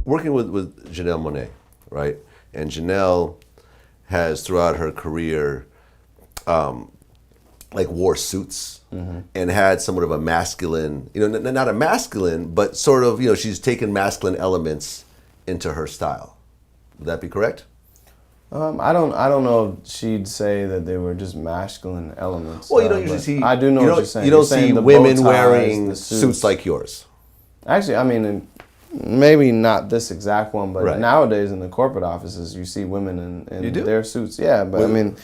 working with Janelle Monáe, right? And Janelle has throughout her career like wore suits and had somewhat of a masculine, not a masculine, but sort of, she's taken masculine elements into her style. Would that be correct? I don't know if she'd say that they were just masculine elements. Well, you don't usually see. I do know what you're saying. You don't You're see the women bow ties, wearing the suits like yours. Actually, I mean, maybe not this exact one, but Right. nowadays in the corporate offices, you see women in You do? their suits. Yeah, but Well, I mean,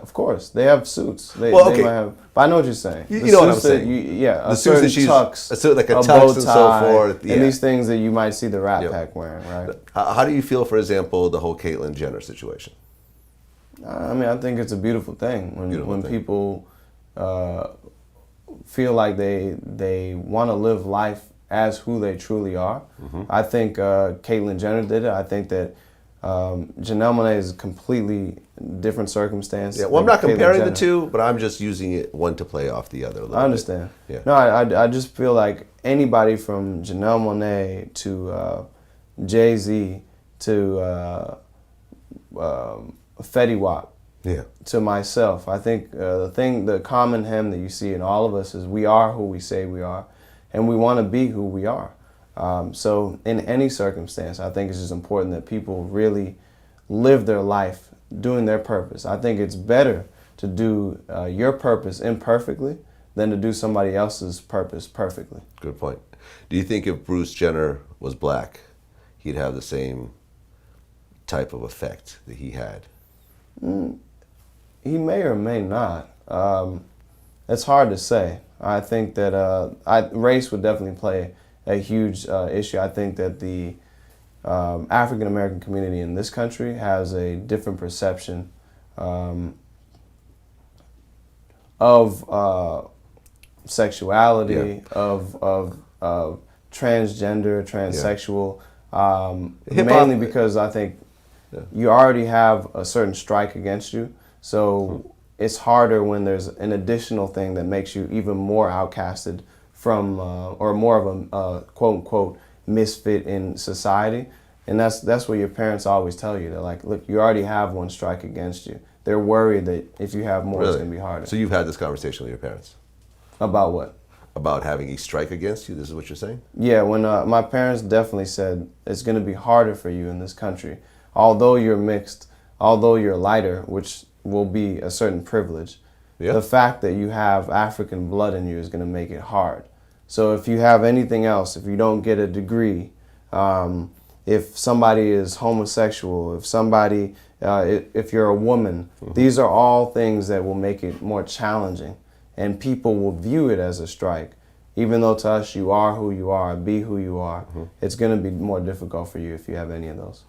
of course, they have suits. They okay. might have, but I know what you're saying. You know what I'm suits that saying. The The suits that she's tux, like a bow tux and so tie, forth. Yeah. and these things that you might see the Rat Yep. Pack wearing, right? How do you feel, for example, the whole Caitlyn Jenner situation? I mean, I think it's a beautiful thing when thing. people feel like they want to live life as who they truly are. I think Caitlyn Jenner did it. I think that Janelle Monáe is a completely different circumstance. Yeah, well, I'm not than Caitlyn comparing the Jenner. two, but I'm just using it one to play off the other a little I understand. bit. No, I just feel like anybody from Janelle Monáe to Jay-Z to Fetty Wap Yeah. to myself, I think the common hymn that you see in all of us is we are who we say we are, and we want to be who we are. So in any circumstance, I think it's just important that people really live their life doing their purpose. I think it's better to do your purpose imperfectly than to do somebody else's purpose perfectly. Good point. Do you think if Bruce Jenner was black, he'd have the same type of effect that he had? He may or may not. It's hard to say. I think that race would definitely play a huge issue. I think that the African American community in this country has a different perception of sexuality, of transgender, transsexual, mainly because I think you already have a certain strike against you. So it's harder when there's an additional thing that makes you even more outcasted from, or more of a quote unquote misfit in society. And that's what your parents always tell you. They're like, look, you already have one strike against you. They're worried that if you have more, it's going to be harder. So you've had this conversation with your parents? About what? About having a strike against you? This is what you're saying? Yeah, when my parents definitely said it's going to be harder for you in this country. Although you're mixed, although you're lighter, which will be a certain privilege, the fact that you have African blood in you is going to make it hard. So if you have anything else, if you don't get a degree, if somebody is homosexual, if you're a woman, these are all things that will make it more challenging. And people will view it as a strike. Even though to us you are who you are, be who you are, it's going to be more difficult for you if you have any of those.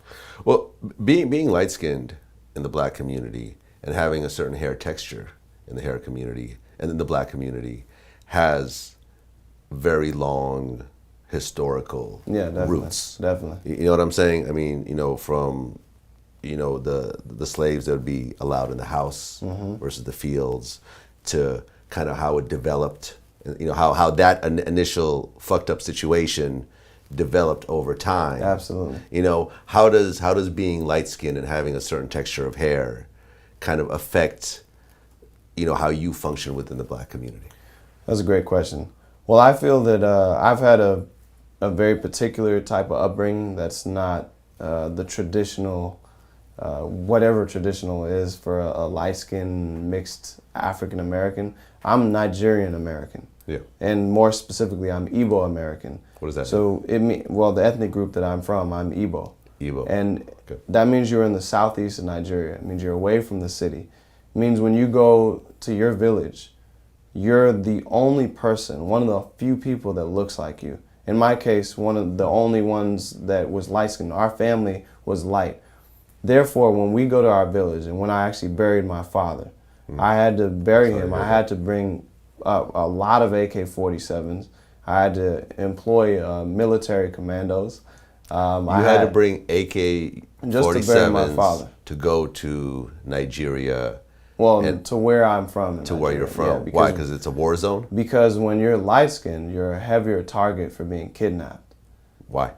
Well, being light-skinned in the black community and having a certain hair texture in the hair community and in the black community has very long historical roots. Definitely. You know what I'm saying? I mean, from the slaves that would be allowed in the house versus the fields, to kind of how it developed, how that initial fucked up situation developed over time. Absolutely. How does being light skinned and having a certain texture of hair kind of affect, how you function within the black community? That's a great question. Well, I feel that I've had a very particular type of upbringing that's not the traditional, whatever traditional is for a light-skinned mixed African American. I'm Nigerian American. Yeah. And more specifically, I'm Igbo American. What does that mean? So the ethnic group that I'm from, I'm Igbo. Igbo. And that means you're in the southeast of Nigeria. It means you're away from the city. It means when you go to your village, you're the only person, one of the few people that looks like you. In my case, one of the only ones that was light-skinned. Our family was light. Therefore, when we go to our village, and when I actually buried my father, I had to bury him. I had to bring a lot of AK-47s. I had to employ military commandos. You had to bring AK-47s just to bury my father. To go to Nigeria. Well, to where I'm from. To where you're from. Yeah, Why? Because it's a war zone? Because when you're light-skinned, you're a heavier target for being kidnapped. Why?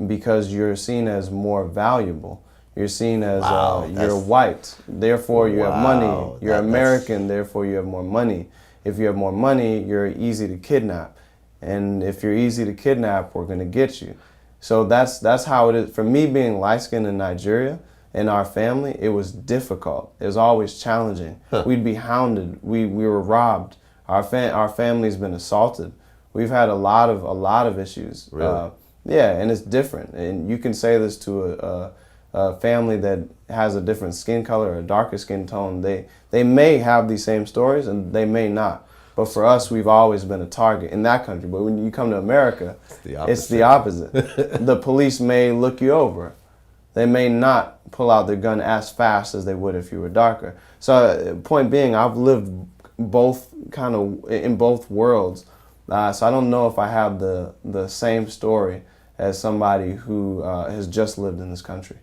because you're seen as more valuable. You're seen as Wow, you're white, therefore you have money. You're That's American, therefore you have more money. If you have more money, you're easy to kidnap. And if you're easy to kidnap, we're going to get you. So that's how it is. For me, being light-skinned in Nigeria, in our family, it was difficult. It was always challenging. We'd be hounded. We were robbed. Our family's been assaulted. We've had a lot of issues. Really? Yeah, and it's different. And you can say this to a family that has a different skin color or a darker skin tone. They may have these same stories and they may not. But for us, we've always been a target in that country. But when you come to America, it's the opposite. The police may look you over. They may not pull out their gun as fast as they would if you were darker. So point being, I've lived both kind of in both worlds. So I don't know if I have the same story as somebody who has just lived in this country.